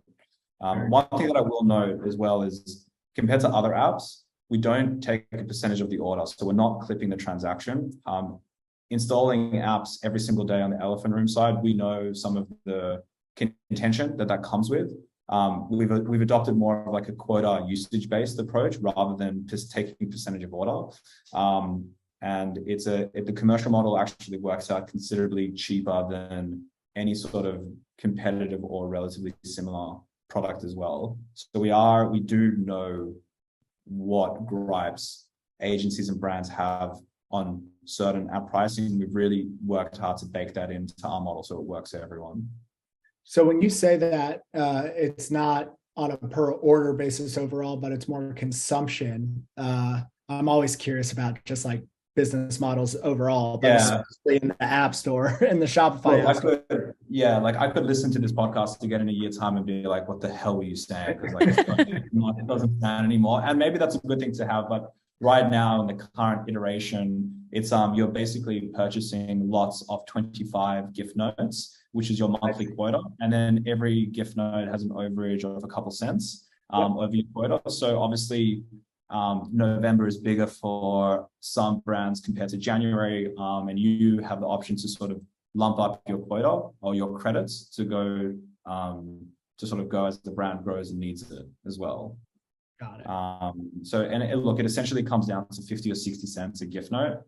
One thing that I will note as well is, compared to other apps, we don't take a percentage of the order, so we're not clipping the transaction. Installing apps every single day on the Elephant Room side, we know some of the contention that comes with. We've adopted more of like a quota usage-based approach rather than just taking percentage of order. And the commercial model actually works out considerably cheaper than any sort of competitive or relatively similar product as well. So we do know what gripes agencies and brands have on certain app pricing. We've really worked hard to bake that into our model so it works for everyone. So when you say that it's not on a per order basis overall, but it's more consumption, I'm always curious about just like business models overall, but especially in the App Store and the Shopify App Store. I could listen to this podcast again in a year's time and be like, what the hell were you saying? Because like it doesn't sound anymore. And maybe that's a good thing to have, but right now in the current iteration, it's you're basically purchasing lots of 25 gift notes, which is your monthly quota. And then every gift note has an overage of a couple cents over your quota. So obviously November is bigger for some brands compared to January. And you have the option to sort of lump up your quota or your credits to go to sort of go as the brand grows and needs it as well. Got it. It essentially comes down to 50 or 60 cents a gift note,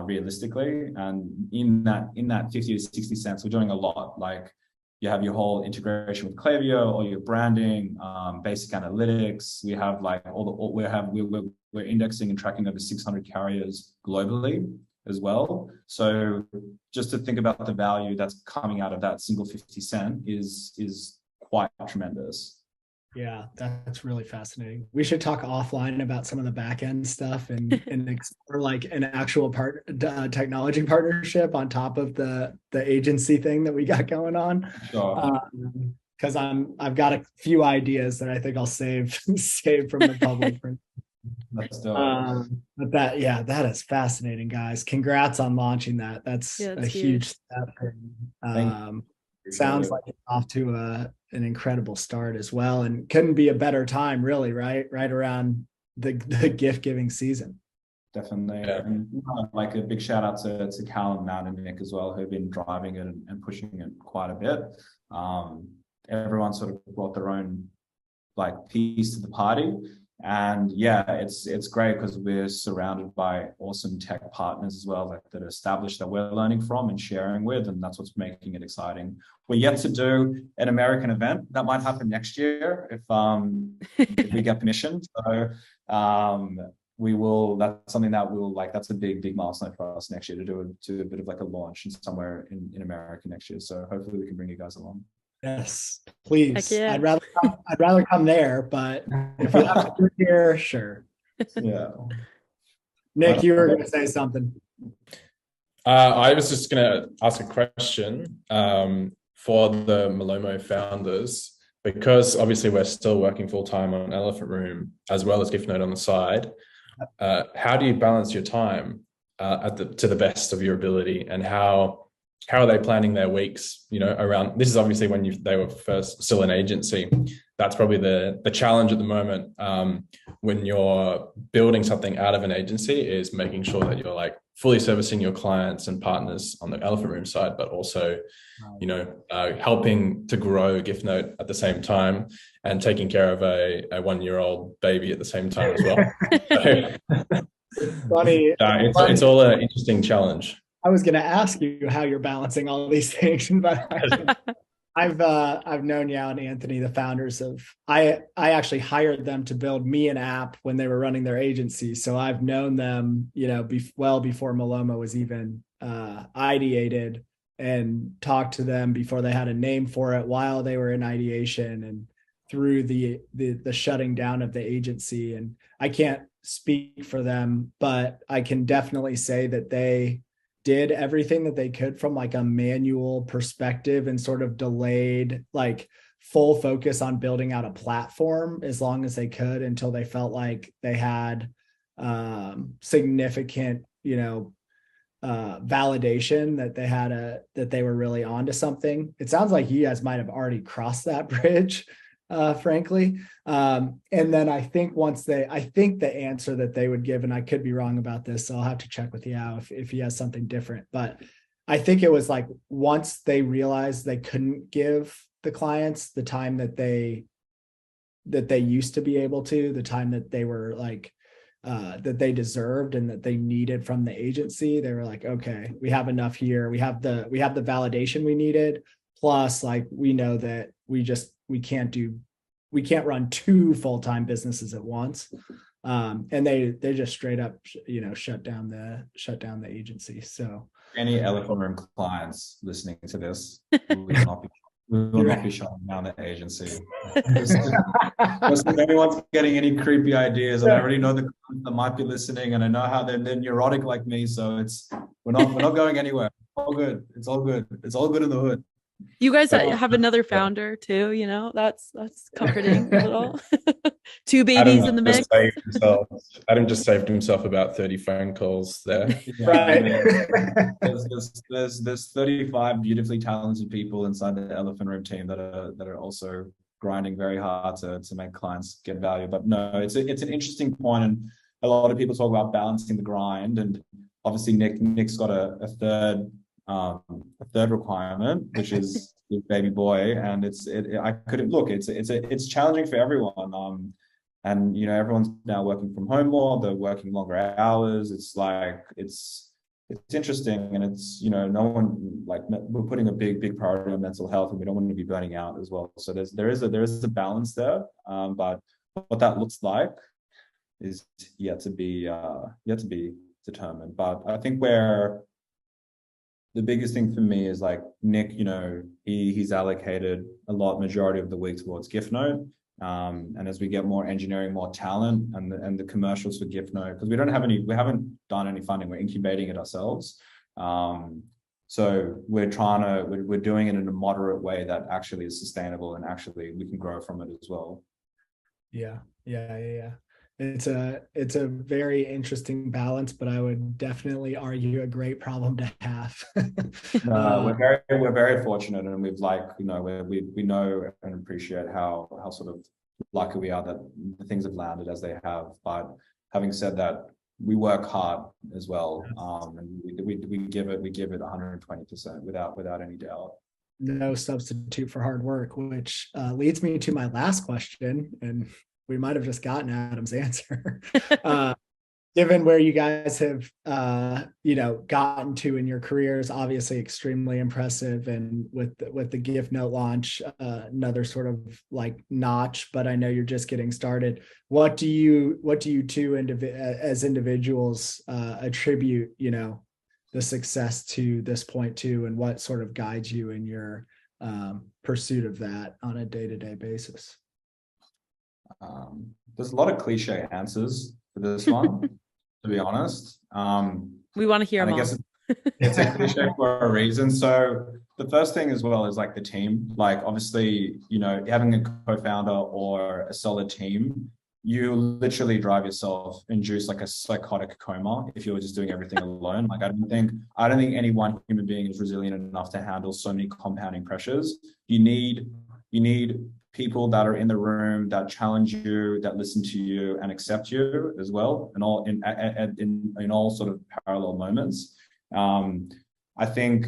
realistically. And in that 50 to 60 cents, we're doing a lot. Like you have your whole integration with Klaviyo, or your branding, basic analytics. We have like we're indexing and tracking over 600 carriers globally as well. So just to think about the value that's coming out of that single 50 cent is quite tremendous. Yeah, that's really fascinating. We should talk offline about some of the back end stuff and explore like an actual technology partnership on top of the agency thing that we got going on. Sure. Because I've got a few ideas that I think I'll save from the public. That's dope. But that is fascinating, guys. Congrats on launching that. That's a huge step. Sounds like it's off to an incredible start as well, and couldn't be a better time, really, right around the gift giving season. Definitely. Yeah. And like a big shout out to Cal and Matt and Nick as well, who've been driving it and pushing it quite a bit. Everyone sort of brought their own like piece to the party. And yeah, it's great because we're surrounded by awesome tech partners as well, like that are established, that we're learning from and sharing with, and that's what's making it exciting. We're yet to do an American event. That might happen next year if we get permission. So we will. That's something that we'll like. That's a big milestone for us next year to do a bit of like a launch somewhere in America next year. So hopefully we can bring you guys along. Yes, please. Yeah. I'd rather come there, but if we have to do it here, sure. Yeah. Nick, you were going to say something. I was just going to ask a question for the Malomo founders, because obviously we're still working full time on Elephant Room as well as Giftnote on the side. How do you balance your time to the best of your ability, and how are they planning their weeks, around, this is obviously when they were first still an agency. That's probably the challenge at the moment, when you're building something out of an agency, is making sure that you're like fully servicing your clients and partners on the Elephant Room side, but also, helping to grow Giftnote at the same time and taking care of a 1-year-old baby at the same time as well. Funny. It's all an interesting challenge. I was going to ask you how you're balancing all of these things, but I've known Yao and Anthony, the founders of. I actually hired them to build me an app when they were running their agency, so I've known them, well before Malomo was even ideated, and talked to them before they had a name for it, while they were in ideation and through the shutting down of the agency. And I can't speak for them, but I can definitely say that they did everything that they could from like a manual perspective and sort of delayed like full focus on building out a platform as long as they could, until they felt like they had significant, validation that they were really onto something. It sounds like you guys might have already crossed that bridge, frankly. And then I think the answer that they would give, and I could be wrong about this, so I'll have to check with Yao if he has something different, but I think it was like once they realized they couldn't give the clients the time that they used to be able to, the time that they were like that they deserved and that they needed from the agency, they were like, okay, we have enough here. We have the validation we needed. Plus, like, we know that we can't run two full-time businesses at once. And they just straight up, shut down the agency. So any Elephant Room clients listening to this, we will not be shutting down the agency. Just if anyone's getting any creepy ideas, and I already know the clients that might be listening, and I know how they're neurotic like me, so we're not going anywhere. All good. It's all good. It's all good in the hood. You guys have another founder too, that's comforting a little. Two babies in the mix. Adam just saved himself about 30 phone calls there. Right. There's 35 beautifully talented people inside the Elephant Room team that are also grinding very hard to make clients get value. But no, it's an interesting point, and a lot of people talk about balancing the grind, and obviously Nick's got a third requirement, which is his baby boy, and it's challenging for everyone. And everyone's now working from home more, they're working longer hours. It's interesting, and it's no one, like, we're putting a big priority on mental health, and we don't want to be burning out as well. So there is a balance there, but what that looks like is yet to be determined. But I think where the biggest thing for me is, like, Nick, he's allocated a majority of the week towards Giftnote. And as we get more engineering, more talent, and the commercials for Giftnote, because we haven't done any funding, we're incubating it ourselves. So we're doing it in a moderate way that actually is sustainable, and actually we can grow from it as well. Yeah. It's a very interesting balance, but I would definitely argue a great problem to have. We're very fortunate, and we know and appreciate how sort of lucky we are that the things have landed as they have. But having said that, we work hard as well, and we give it 120% without any doubt. No substitute for hard work, which leads me to my last question, and we might have just gotten Adam's answer. Given where you guys have, gotten to in your careers, obviously extremely impressive, and with the Giftnote launch, another sort of like notch. But I know you're just getting started. What do you two as individuals attribute, the success to this point to, and what sort of guides you in your pursuit of that on a day-to-day basis? There's a lot of cliche answers for this one, to be honest. We want to hear them. I guess it's a cliche for a reason. So the first thing as well is, like, the team. Like, obviously, having a co-founder or a solid team, you literally drive yourself, induce like a psychotic coma if you were just doing everything alone. Like, I don't think any one human being is resilient enough to handle so many compounding pressures. You need people that are in the room, that challenge you, that listen to you and accept you as well, and all in all sort of parallel moments. I think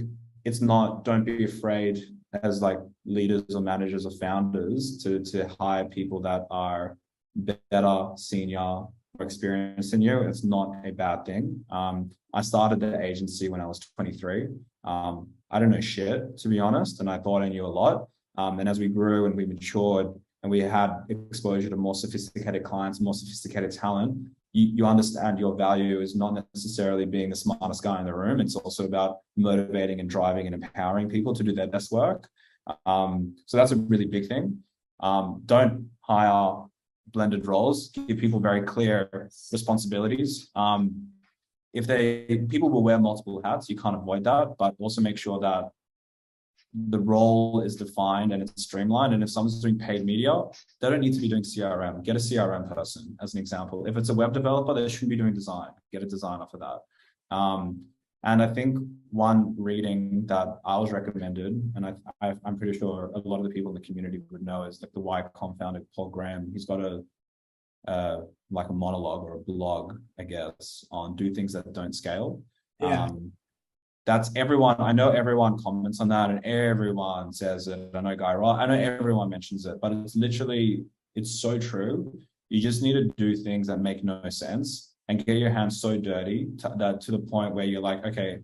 don't be afraid as, like, leaders or managers or founders to hire people that are better, senior, or experienced than you. It's not a bad thing. I started the agency when I was 23. I don't know shit, to be honest, and I thought I knew a lot. And as we grew and we matured and we had exposure to more sophisticated clients, more sophisticated talent, you understand your value is not necessarily being the smartest guy in the room. It's also about motivating and driving and empowering people to do their best work. So that's a really big thing. Don't hire blended roles. Give people very clear responsibilities. People will wear multiple hats, you can't avoid that, but also make sure that the role is defined and it's streamlined. And if someone's doing paid media, they don't need to be doing CRM. Get a CRM person, as an example. If it's a web developer, they shouldn't be doing design. Get a designer for that. And I think one reading that I was recommended, and I'm pretty sure a lot of the people in the community would know, is like the Y co-founder, Paul Graham. He's got like a monologue or a blog, I guess, on do things that don't scale. Yeah. That's everyone. I know everyone comments on that and everyone says it. I know Guy Raz, I know everyone mentions it, but it's so true. You just need to do things that make no sense and get your hands so dirty to the point where you're like, okay,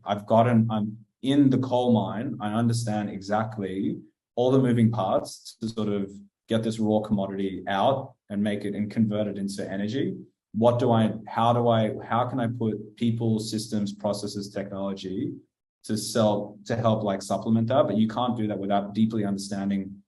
in the coal mine, I understand exactly all the moving parts to sort of get this raw commodity out and make it and convert it into energy. How can I put people, systems, processes, technology to help like supplement that? But you can't do that without deeply understanding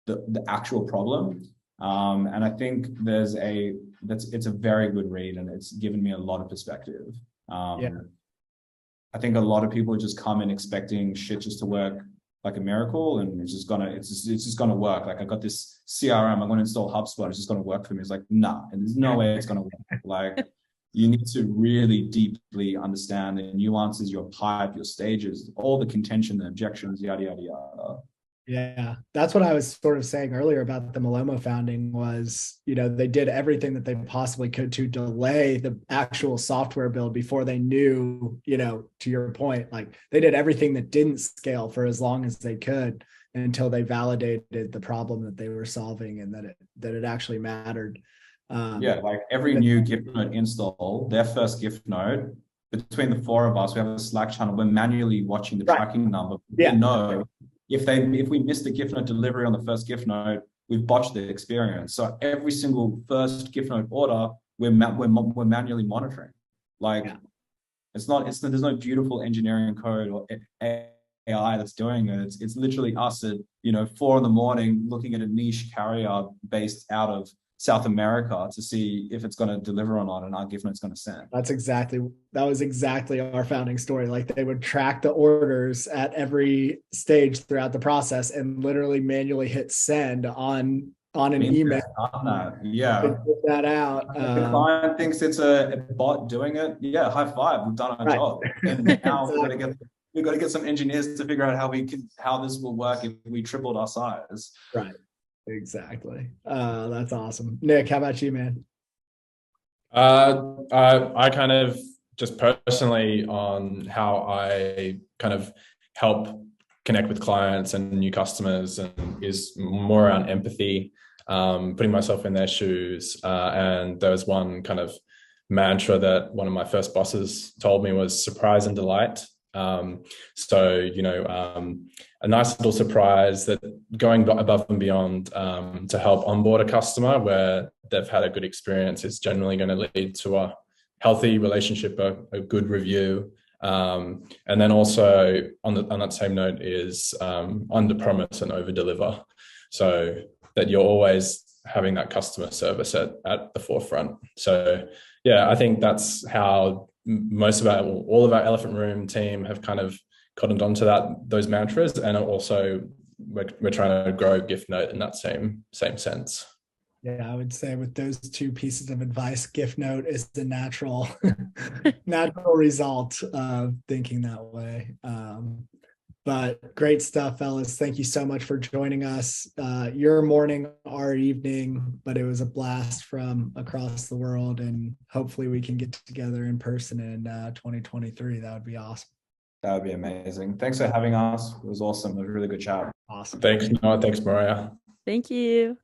the actual problem. And I think it's a very good read, and it's given me a lot of perspective. I think a lot of people just come in expecting shit just to work like a miracle, and it's just gonna work. Like, I got this CRM, I'm gonna install HubSpot, it's just gonna work for me. It's like, nah, and there's no way it's gonna work. Like, you need to really deeply understand the nuances, your pipe, your stages, all the contention, the objections, yada yada yada. Yeah, that's what I was sort of saying earlier about the Malomo founding was, they did everything that they possibly could to delay the actual software build before they knew, to your point, like they did everything that didn't scale for as long as they could until they validated the problem that they were solving and that it actually mattered. Like every new Giftnote install, their first Giftnote, between the four of us, we have a Slack channel, we're manually watching the tracking number. We know if we missed the Giftnote delivery on the first Giftnote, we've botched the experience. So every single first Giftnote order, we're manually monitoring. Like, there's no beautiful engineering code or AI that's doing it. It's literally us at 4 a.m. looking at a niche carrier based out of South America to see if it's going to deliver or not, and our Giftnote's going to send. That was exactly our founding story. Like, they would track the orders at every stage throughout the process and literally manually hit send on an email. Put that out. The client thinks it's a bot doing it. Yeah, high five. We've done our job. And now we've got to get some engineers to figure out how this will work if we tripled our size. Right. Exactly. That's awesome. Nick, how about you, man? I kind of just personally on how I kind of help connect with clients and new customers, and is more around empathy, putting myself in their shoes. And there was one kind of mantra that one of my first bosses told me was surprise and delight. A nice little surprise that going above and beyond to help onboard a customer where they've had a good experience is generally going to lead to a healthy relationship, a good review. And then also on that same note is under promise and over deliver, so that you're always having that customer service at the forefront. So I think that's how all of our Elephant Room team have kind of cottoned onto those mantras, and also we're trying to grow Giftnote in that same sense. Yeah, I would say with those two pieces of advice, Giftnote is the natural result of thinking that way. But great stuff, fellas. Thank you so much for joining us. Your morning, our evening, but it was a blast from across the world, and hopefully we can get together in person in 2023. That would be awesome. That would be amazing. Thanks for having us. It was awesome. It was a really good chat. Awesome. Thanks, Noah. Thanks, Mariah. Thank you.